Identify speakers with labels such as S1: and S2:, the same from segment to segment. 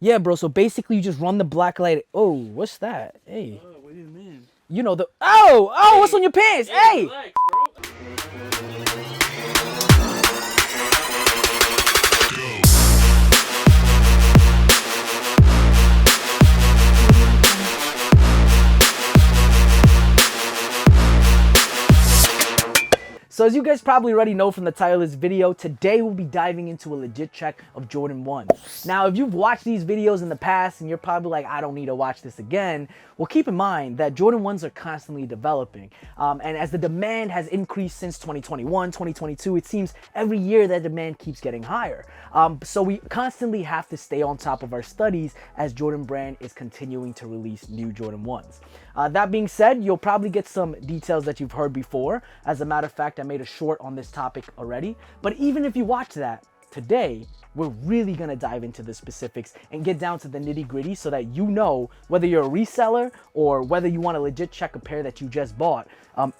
S1: Yeah, bro. So basically, you just run the black light. Oh, what's that? Hey.
S2: What do you mean?
S1: You know the. Oh, what's on your pants? Hey.
S2: Relax, bro.
S1: So as you guys probably already know from the title of this video, today we'll be diving into a legit check of Jordan 1s. Now, if you've watched these videos in the past and you're probably like, I don't need to watch this again, well, keep in mind that Jordan 1s are constantly developing. And as the demand has increased since 2021, 2022, it seems every year that demand keeps getting higher. So we constantly have to stay on top of our studies as Jordan Brand is continuing to release new Jordan 1s. That being said, you'll probably get some details that you've heard before. As a matter of fact, I made a short on this topic already. But even if you watch that, today, we're really gonna dive into the specifics and get down to the nitty gritty so that you know whether you're a reseller or whether you want to legit check a pair that you just bought,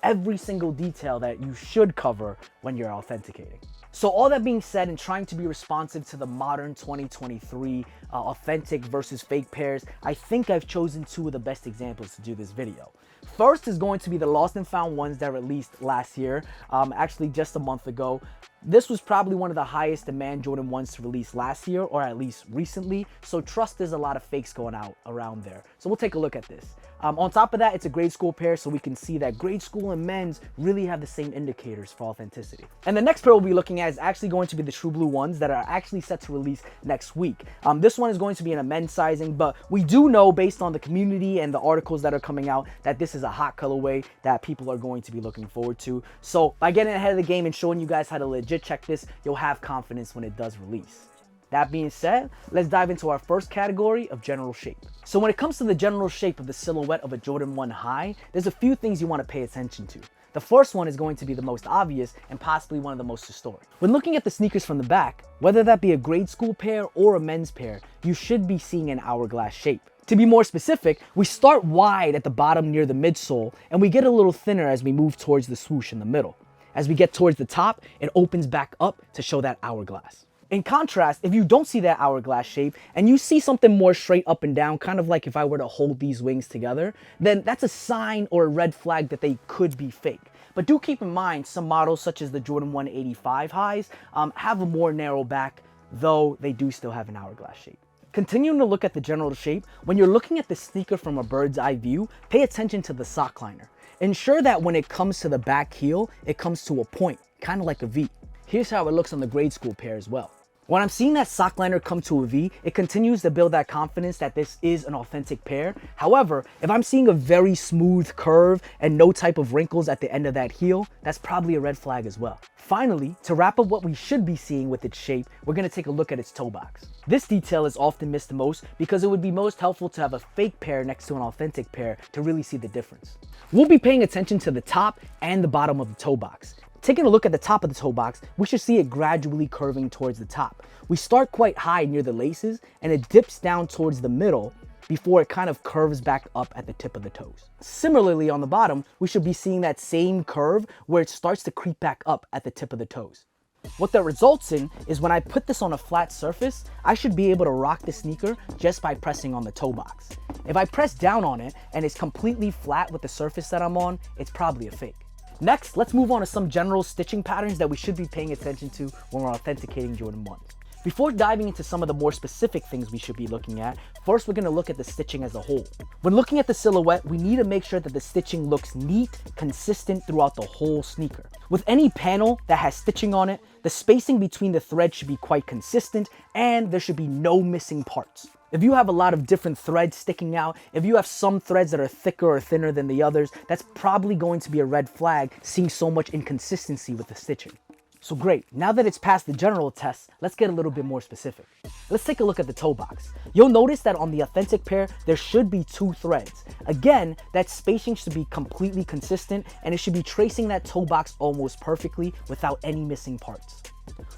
S1: every single detail that you should cover when you're authenticating. So all that being said, and trying to be responsive to the modern 2023 authentic versus fake pairs, I think I've chosen two of the best examples to do this video. First is going to be the lost and found ones that released last year, actually just a month ago. This was probably one of the highest demand Jordan 1s to release last year, or at least recently, so trust there's a lot of fakes going out around there. So we'll take a look at this. On top of that, it's a grade school pair, so we can see that grade school and men's really have the same indicators for authenticity. And the next pair we'll be looking at is actually going to be the True Blue ones that are actually set to release next week. This one is going to be in a men's sizing, but we do know based on the community and the articles that are coming out that this is a hot colorway that people are going to be looking forward to. So by getting ahead of the game and showing you guys how to legit check this, you'll have confidence when it does release. That being said, let's dive into our first category of general shape. So when it comes to the general shape of the silhouette of a Jordan 1 high, there's a few things you want to pay attention to. The first one is going to be the most obvious and possibly one of the most historic. When looking at the sneakers from the back, whether that be a grade school pair or a men's pair, you should be seeing an hourglass shape. To be more specific, we start wide at the bottom near the midsole and we get a little thinner as we move towards the swoosh in the middle. As we get towards the top, it opens back up to show that hourglass. In contrast, if you don't see that hourglass shape and you see something more straight up and down, kind of like if I were to hold these wings together, then that's a sign or a red flag that they could be fake. But do keep in mind some models such as the Jordan 185 highs have a more narrow back, though they do still have an hourglass shape. Continuing to look at the general shape, when you're looking at the sneaker from a bird's eye view, pay attention to the sock liner. Ensure that when it comes to the back heel, it comes to a point, kind of like a V. Here's how it looks on the grade school pair as well. When I'm seeing that sock liner come to a V, it continues to build that confidence that this is an authentic pair. However, if I'm seeing a very smooth curve and no type of wrinkles at the end of that heel, that's probably a red flag as well. Finally, to wrap up what we should be seeing with its shape, we're going to take a look at its toe box. This detail is often missed the most because it would be most helpful to have a fake pair next to an authentic pair to really see the difference. We'll be paying attention to the top and the bottom of the toe box. Taking a look at the top of the toe box, we should see it gradually curving towards the top. We start quite high near the laces and it dips down towards the middle before it kind of curves back up at the tip of the toes. Similarly, on the bottom, we should be seeing that same curve where it starts to creep back up at the tip of the toes. What that results in is when I put this on a flat surface, I should be able to rock the sneaker just by pressing on the toe box. If I press down on it and it's completely flat with the surface that I'm on, it's probably a fake. Next, let's move on to some general stitching patterns that we should be paying attention to when we're authenticating Jordan 1s. Before diving into some of the more specific things we should be looking at, first we're going to look at the stitching as a whole. When looking at the silhouette, we need to make sure that the stitching looks neat, consistent throughout the whole sneaker. With any panel that has stitching on it, the spacing between the threads should be quite consistent and there should be no missing parts. If you have a lot of different threads sticking out, if you have some threads that are thicker or thinner than the others, that's probably going to be a red flag, seeing so much inconsistency with the stitching. So great, now that it's passed the general test, let's get a little bit more specific. Let's take a look at the toe box. You'll notice that on the authentic pair, there should be 2 threads. Again, that spacing should be completely consistent and it should be tracing that toe box almost perfectly without any missing parts.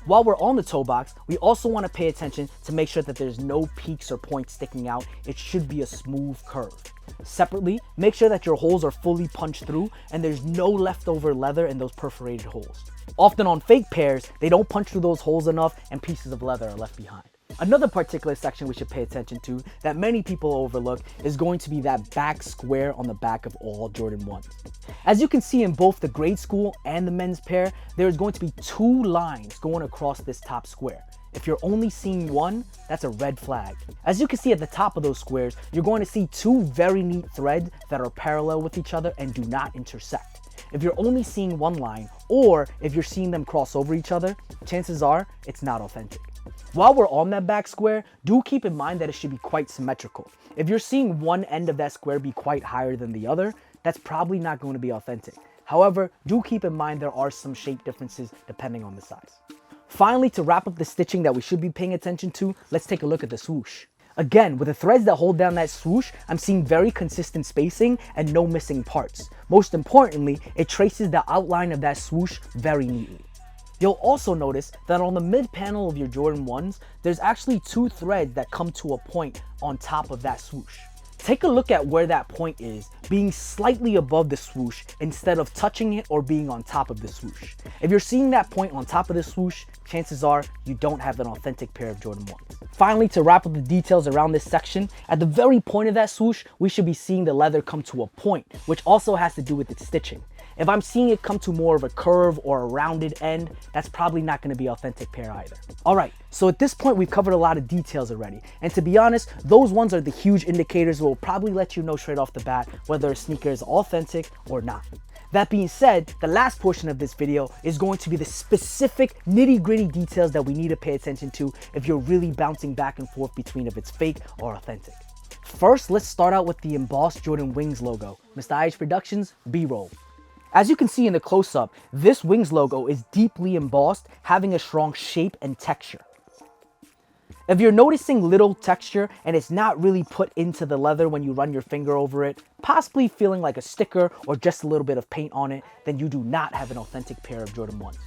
S1: While we're on the toe box, we also want to pay attention to make sure that there's no peaks or points sticking out. It should be a smooth curve. Separately, make sure that your holes are fully punched through and there's no leftover leather in those perforated holes. Often on fake pairs, they don't punch through those holes enough and pieces of leather are left behind. Another particular section we should pay attention to that many people overlook is going to be that back square on the back of all Jordan 1s. As you can see in both the grade school and the men's pair, there is going to be 2 lines going across this top square. If you're only seeing one, that's a red flag. As you can see at the top of those squares, you're going to see 2 very neat threads that are parallel with each other and do not intersect. If you're only seeing one line, or if you're seeing them cross over each other, chances are it's not authentic. While we're on that back square, do keep in mind that it should be quite symmetrical. If you're seeing one end of that square be quite higher than the other, that's probably not going to be authentic. However, do keep in mind there are some shape differences depending on the size. Finally, to wrap up the stitching that we should be paying attention to, let's take a look at the swoosh. Again, with the threads that hold down that swoosh, I'm seeing very consistent spacing and no missing parts. Most importantly, it traces the outline of that swoosh very neatly. You'll also notice that on the mid panel of your Jordan 1s, there's actually 2 threads that come to a point on top of that swoosh. Take a look at where that point is, being slightly above the swoosh instead of touching it or being on top of the swoosh. If you're seeing that point on top of the swoosh, chances are you don't have an authentic pair of Jordan 1s. Finally, to wrap up the details around this section, at the very point of that swoosh, we should be seeing the leather come to a point, which also has to do with its stitching. If I'm seeing it come to more of a curve or a rounded end, that's probably not going to be an authentic pair either. Alright, so at this point we've covered a lot of details already, and to be honest, those ones are the huge indicators that will probably let you know straight off the bat whether a sneaker is authentic or not. That being said, the last portion of this video is going to be the specific nitty-gritty details that we need to pay attention to if you're really bouncing back and forth between if it's fake or authentic. First, let's start out with the embossed Jordan Wings logo. Mr. IH Productions, B-roll. As you can see in the close-up, this Wings logo is deeply embossed, having a strong shape and texture. If you're noticing little texture and it's not really put into the leather when you run your finger over it, possibly feeling like a sticker or just a little bit of paint on it, then you do not have an authentic pair of Jordan 1s.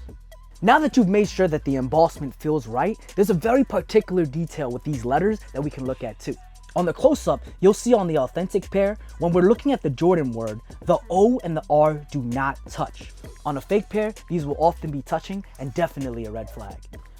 S1: Now that you've made sure that the embossment feels right, there's a very particular detail with these letters that we can look at too. On the close-up, you'll see on the authentic pair, when we're looking at the Jordan word, the O and the R do not touch. On a fake pair, these will often be touching and definitely a red flag.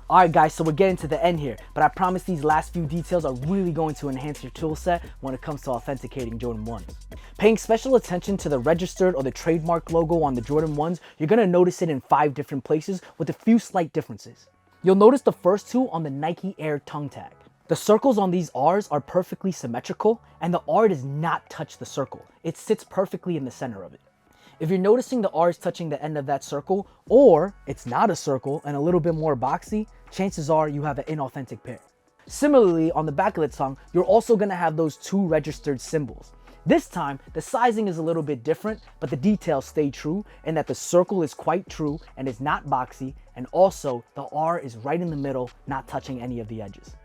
S1: Alright guys, so we're getting to the end here, but I promise these last few details are really going to enhance your tool set when it comes to authenticating Jordan 1s. Paying special attention to the registered or the trademark logo on the Jordan 1s, you're going to notice it in 5 different places with a few slight differences. You'll notice the first 2 on the Nike Air tongue tag. The circles on these R's are perfectly symmetrical, and the R does not touch the circle. It sits perfectly in the center of it. If you're noticing the R's touching the end of that circle, or it's not a circle and a little bit more boxy, chances are you have an inauthentic pair. Similarly, on the back of the tongue, you're also going to have those 2 registered symbols. This time, the sizing is a little bit different, but the details stay true in that the circle is quite true and is not boxy, and also the R is right in the middle, not touching any of the edges.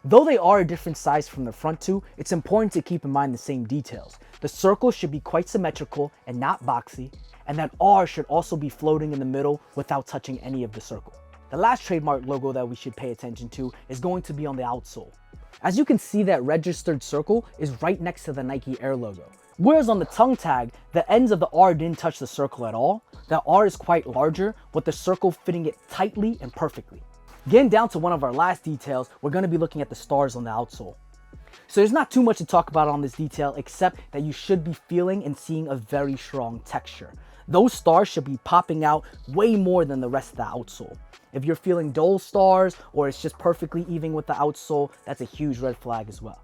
S1: Though they are a different size from the front 2, it's important to keep in mind the same details. The circle should be quite symmetrical and not boxy, and that R should also be floating in the middle without touching any of the circle. The last trademark logo that we should pay attention to is going to be on the outsole. As you can see, that registered circle is right next to the Nike Air logo. Whereas on the tongue tag, the ends of the R didn't touch the circle at all. The R is quite larger, with the circle fitting it tightly and perfectly. Getting down to one of our last details, we're going to be looking at the stars on the outsole. So there's not too much to talk about on this detail except that you should be feeling and seeing a very strong texture. Those stars should be popping out way more than the rest of the outsole. If you're feeling dull stars or it's just perfectly even with the outsole, that's a huge red flag as well.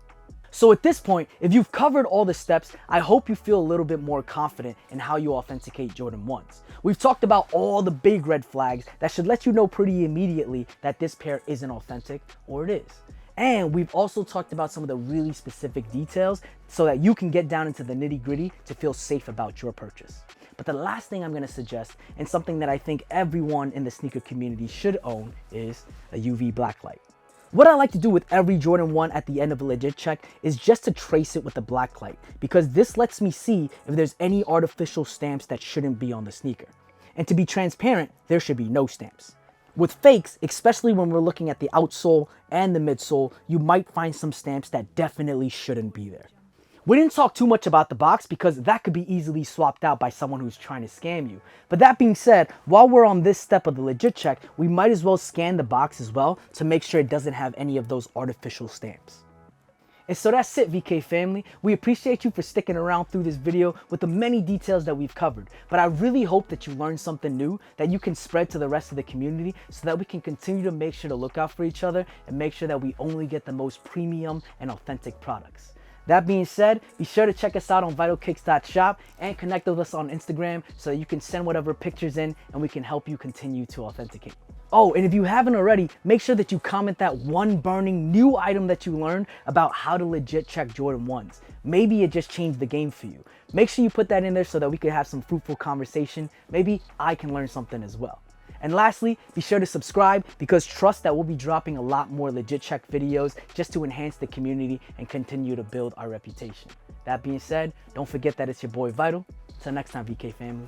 S1: So at this point, if you've covered all the steps, I hope you feel a little bit more confident in how you authenticate Jordan 1s. We've talked about all the big red flags that should let you know pretty immediately that this pair isn't authentic or it is. And we've also talked about some of the really specific details so that you can get down into the nitty-gritty to feel safe about your purchase. But the last thing I'm going to suggest, and something that I think everyone in the sneaker community should own, is a UV blacklight. What I like to do with every Jordan 1 at the end of a legit check is just to trace it with a black light, because this lets me see if there's any artificial stamps that shouldn't be on the sneaker. And to be transparent, there should be no stamps. With fakes, especially when we're looking at the outsole and the midsole, you might find some stamps that definitely shouldn't be there. We didn't talk too much about the box because that could be easily swapped out by someone who's trying to scam you. But that being said, while we're on this step of the legit check, we might as well scan the box as well to make sure it doesn't have any of those artificial stamps. And so that's it, VK family. We appreciate you for sticking around through this video with the many details that we've covered. But I really hope that you learned something new that you can spread to the rest of the community so that we can continue to make sure to look out for each other and make sure that we only get the most premium and authentic products. That being said, be sure to check us out on vitalkicks.shop and connect with us on Instagram so that you can send whatever pictures in and we can help you continue to authenticate. Oh, and if you haven't already, make sure that you comment that one burning new item that you learned about how to legit check Jordan 1s. Maybe it just changed the game for you. Make sure you put that in there so that we can have some fruitful conversation. Maybe I can learn something as well. And lastly, be sure to subscribe because trust that we'll be dropping a lot more legit check videos just to enhance the community and continue to build our reputation. That being said, don't forget that it's your boy Vital. Till next time, VK family.